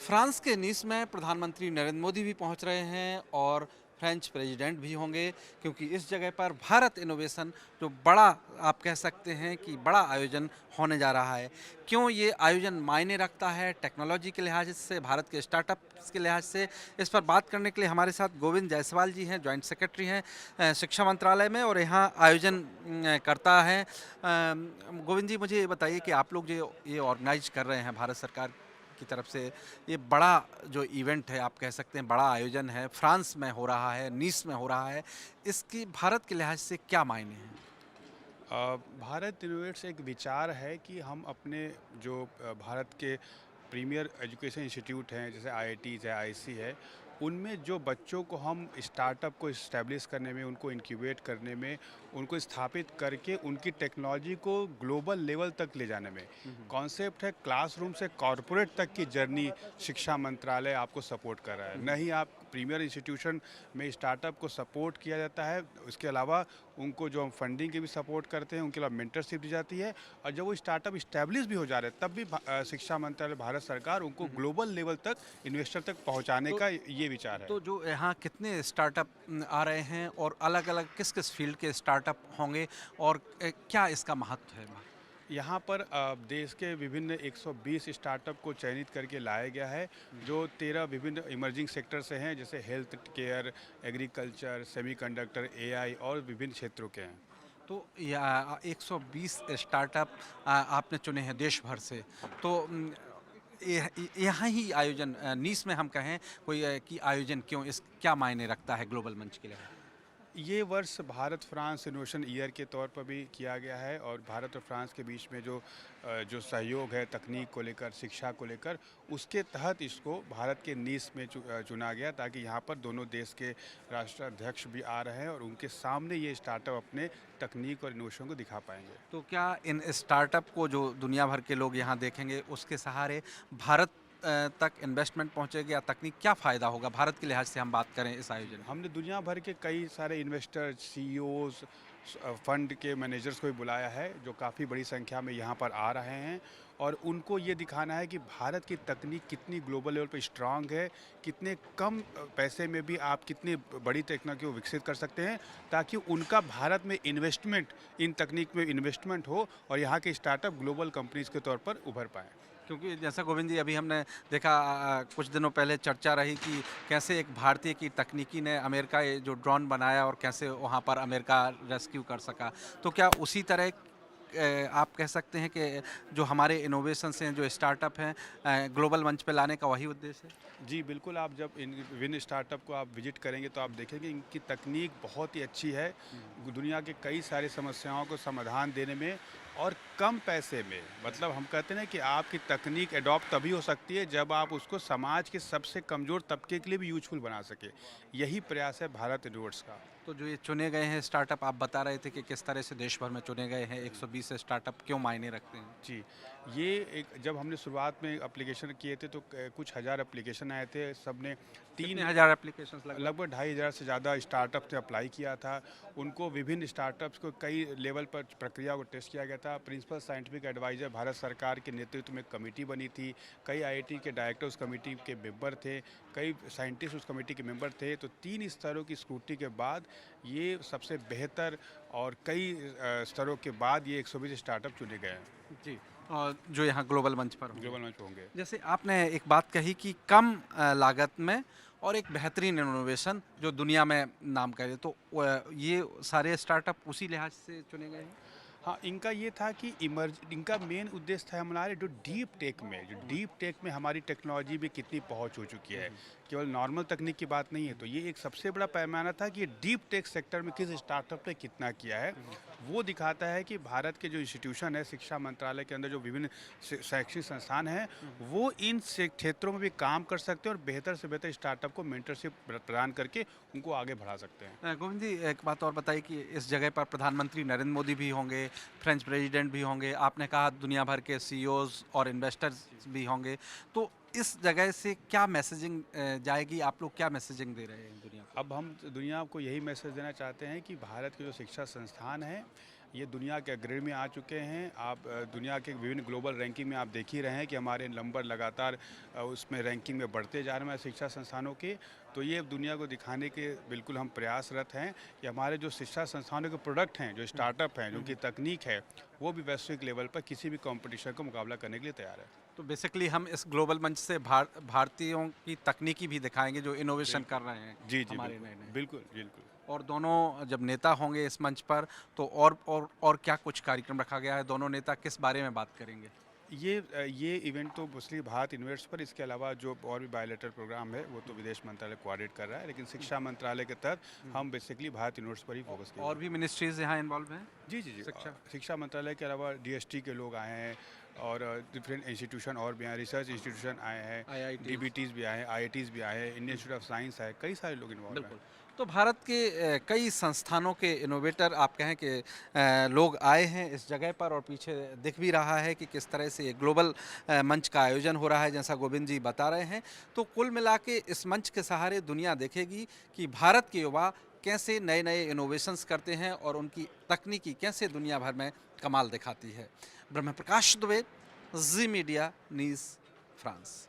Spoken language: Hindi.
फ्रांस के नीस में प्रधानमंत्री नरेंद्र मोदी भी पहुंच रहे हैं और फ्रेंच प्रेसिडेंट भी होंगे, क्योंकि इस जगह पर भारत इनोवेशन जो बड़ा, आप कह सकते हैं कि बड़ा आयोजन होने जा रहा है। क्यों ये आयोजन मायने रखता है टेक्नोलॉजी के लिहाज से, भारत के स्टार्टअप्स के लिहाज से, इस पर बात करने के लिए हमारे साथ गोविंद जायसवाल जी हैं, जॉइंट सेक्रेटरी हैं शिक्षा मंत्रालय में, और यहाँ आयोजन करता है। गोविंद जी, मुझे ये बताइए कि आप लोग जो ये ऑर्गेनाइज कर रहे हैं भारत सरकार की तरफ से, ये बड़ा जो इवेंट है, आप कह सकते हैं बड़ा आयोजन है, फ्रांस में हो रहा है, नीस में हो रहा है, इसकी भारत के लिहाज से क्या मायने हैं? भारत इनोवेट्स एक विचार है कि हम अपने जो भारत के प्रीमियर एजुकेशन इंस्टीट्यूट हैं, जैसे आईआईटीज़ है, आईआईसी है, उनमें जो बच्चों को हम स्टार्टअप को इस्टेब्लिश करने में, उनको इंक्यूबेट करने में, उनको स्थापित करके उनकी टेक्नोलॉजी को ग्लोबल लेवल तक ले जाने में कॉन्सेप्ट है। क्लासरूम से कॉरपोरेट तक की जर्नी शिक्षा मंत्रालय आपको सपोर्ट कर रहा है। न ही आप प्रीमियर इंस्टीट्यूशन में स्टार्टअप को सपोर्ट किया जाता है, उसके अलावा उनको जो हम फंडिंग की भी सपोर्ट करते हैं, उनके अलावा मेंटरशिप दी जाती है। और जब वो स्टार्टअप इस्टेब्लिश भी हो जा रहे हैं, तब भी शिक्षा मंत्रालय, भारत सरकार उनको ग्लोबल लेवल तक, इन्वेस्टर तक पहुंचाने तो का ये विचार है। तो जो यहाँ कितने स्टार्टअप आ रहे हैं और अलग-अलग किस-किस फील्ड के स्टार्टअप होंगे, और क्या इसका महत्व है? यहाँ पर देश के विभिन्न 120 स्टार्टअप को चयनित करके लाया गया है, जो 13 विभिन्न इमर्जिंग सेक्टर से हैं, जैसे health care, agriculture, semiconductor, AI और विभिन्न क्षेत्रों के हैं। तो या 120 स्टार्टअप आपने चुने हैं देश भर से, तो यहाँ ही आयोजन नीस में हम कहें कोई कि आयोजन क्यों, इस क्या मायने रखता है ग्लोबल मंच के लिए? ये वर्ष भारत फ्रांस इनोवेशन ईयर के तौर पर भी किया गया है, और भारत और फ्रांस के बीच में जो सहयोग है तकनीक को लेकर, शिक्षा को लेकर, उसके तहत इसको भारत के नीस में चुना गया, ताकि यहाँ पर दोनों देश के राष्ट्राध्यक्ष भी आ रहे हैं और उनके सामने ये स्टार्टअप अपने तकनीक और इनोवेशन को दिखा पाएंगे। तो क्या इन स्टार्टअप को जो दुनिया भर के लोग यहाँ देखेंगे, उसके सहारे भारत तक इन्वेस्टमेंट पहुँचेगी या तकनीक, क्या फ़ायदा होगा भारत के लिहाज से हम बात करें इस आयोजन में? हमने दुनिया भर के कई सारे इन्वेस्टर, सीईओज, फंड के मैनेजर्स को भी बुलाया है, जो काफ़ी बड़ी संख्या में यहाँ पर आ रहे हैं, और उनको ये दिखाना है कि भारत की तकनीक कितनी ग्लोबल लेवल पर स्ट्रांग है, कितने कम पैसे में भी आप कितनी बड़ी तकनीक को विकसित कर सकते हैं, ताकि उनका भारत में इन्वेस्टमेंट, इन तकनीक में इन्वेस्टमेंट हो और यहाँ के स्टार्टअप ग्लोबल कंपनीज के तौर पर उभर पाएँ। क्योंकि जैसा गोविंद जी, अभी हमने देखा कुछ दिनों पहले चर्चा रही कि कैसे एक भारतीय की तकनीकी ने अमेरिका ये जो ड्रोन बनाया और कैसे वहाँ पर अमेरिका रेस्क्यू कर सका। तो क्या उसी तरह आप कह सकते हैं कि जो हमारे इनोवेशंस हैं, जो स्टार्टअप हैं, ग्लोबल मंच पे लाने का वही उद्देश्य है? जी, बिल्कुल। आप जब इन विभिन्न स्टार्टअप को आप विज़िट करेंगे, तो आप देखेंगे इनकी तकनीक बहुत ही अच्छी है। दुनिया के कई सारी समस्याओं को समाधान देने में, और कम पैसे में। मतलब हम कहते हैं ना कि आपकी तकनीक एडॉप्ट तभी हो सकती है जब आप उसको समाज के सबसे कमज़ोर तबके के लिए भी यूज़फुल बना सकें। यही प्रयास है भारत इनोवेट्स का। तो जो ये चुने गए हैं स्टार्टअप, आप बता रहे थे कि किस तरह से देश भर में चुने गए हैं 120 स्टार्टअप, क्यों मायने रखते हैं? जी, ये एक जब हमने शुरुआत में एप्लीकेशन किए थे, तो कुछ हज़ार एप्लीकेशन आए थे। सबने कितने 3 हज़ार एप्लीकेशंस लगभग? लगभग 2,500 से ज़्यादा स्टार्टअप ने अप्लाई किया था। उनको विभिन्न स्टार्टअप्स को कई लेवल पर प्रक्रिया को टेस्ट किया गया था। प्रिंसिपल साइंटिफिक एडवाइज़र भारत सरकार के नेतृत्व में एक कमेटी बनी थी। कई आईआईटी के डायरेक्टर उस कमेटी के मेंबर थे, कई साइंटिस्ट उस कमेटी के मेंबर थे। तो 3 स्तरों की स्क्रूटनी के बाद ये सबसे बेहतर, और कई स्तरों के बाद ये 120 स्टार्टअप चुने गए हैं, जी। और जो यहाँ ग्लोबल मंच पर होंगे। ग्लोबल मंच पे होंगे। जैसे आपने एक बात कही कि कम लागत में और एक बेहतरीन इनोवेशन जो दुनिया में नाम करे, तो ये सारे स्टार्टअप उसी लिहाज से चुने गए हैं? हाँ, इनका ये था कि इनका मेन उद्देश्य था हमारे जो डीप टेक में हमारी टेक्नोलॉजी भी कितनी पहुंच हो चुकी है। केवल नॉर्मल तकनीक की बात नहीं है। तो ये एक सबसे बड़ा पैमाना था कि डीप टेक सेक्टर में किस स्टार्टअप ने कितना किया है। वो दिखाता है कि भारत के जो इंस्टीट्यूशन है, शिक्षा मंत्रालय के अंदर जो विभिन्न शैक्षिक संस्थान हैं, वो इन क्षेत्रों में भी काम कर सकते हैं और बेहतर से बेहतर स्टार्टअप को मेंटरशिप प्रदान करके उनको आगे बढ़ा सकते हैं। गोविंद जी, एक बात और बताइए कि इस जगह पर प्रधानमंत्री नरेंद्र मोदी भी होंगे, फ्रेंच प्रेसिडेंट भी होंगे, आपने कहा दुनिया भर के सीईओज और इन्वेस्टर्स भी होंगे, तो इस जगह से क्या मैसेजिंग जाएगी? आप लोग क्या मैसेजिंग दे रहे हैं दुनिया को? अब हम दुनिया को यही मैसेज देना चाहते हैं कि भारत के जो शिक्षा संस्थान हैं, ये दुनिया के अग्रणी में आ चुके हैं। आप दुनिया के विभिन्न ग्लोबल रैंकिंग में आप देख ही रहे हैं कि हमारे नंबर लगातार उसमें रैंकिंग में बढ़ते जा रहे हैं शिक्षा संस्थानों के। तो ये दुनिया को दिखाने के बिल्कुल हम प्रयासरत हैं कि हमारे जो शिक्षा संस्थानों के प्रोडक्ट हैं, जो स्टार्टअप हैं, जो उनकी तकनीक है, वो भी वैश्विक लेवल पर किसी भी कंपटीशन का मुकाबला करने के लिए तैयार है। तो बेसिकली हम इस ग्लोबल मंच से भारतीयों की तकनीकी भी दिखाएंगे जो इनोवेशन कर रहे हैं जी, जी, हमारे बिल्कुल, नए नए। बिल्कुल, बिल्कुल। और दोनों जब नेता होंगे इस मंच पर तो और क्या कुछ कार्यक्रम रखा गया है? दोनों नेता किस बारे में बात करेंगे? ये इवेंट तो मोस्टली भारत इन्वेस्ट पर, इसके अलावा जो और भी बायोलेटरल प्रोग्राम है वो तो विदेश मंत्रालय कोऑर्डिनेट कर रहा है, लेकिन शिक्षा मंत्रालय के तहत हम बेसिकली भारत इन्वेस्ट पर ही फोकस किए। और भी मिनिस्ट्रीज यहाँ इन्वॉल्व हैं? जी, जी, जी। शिक्षा शिक्षा मंत्रालय के अलावा डीएसटी के लोग आए हैं और डिफरेंट इंस्टीट्यूशन और भी आए, रिसर्च इंस्टीट्यूशन आए हैं, IIT डीबीटीज़ भी आए हैं, आईआईटीज़ भी आए हैं, इंडियन इंस्टीट्यूट ऑफ साइंस है, कई सारे लोग इन्वॉल्व हैं। बिल्कुल। तो भारत के कई संस्थानों के इनोवेटर आप कहें कि लोग आए हैं इस जगह पर और पीछे दिख भी रहा है कि किस तरह से ग्लोबल मंच का आयोजन हो रहा है जैसा गोविंद जी बता रहे हैं। तो कुल मिला के इस मंच के सहारे दुनिया देखेगी कि भारत के युवा कैसे नए नए इनोवेशंस करते हैं और उनकी तकनीकी कैसे दुनिया भर में कमाल दिखाती है। ब्रह्म प्रकाश दुबे, जी मीडिया न्यूज़, फ्रांस।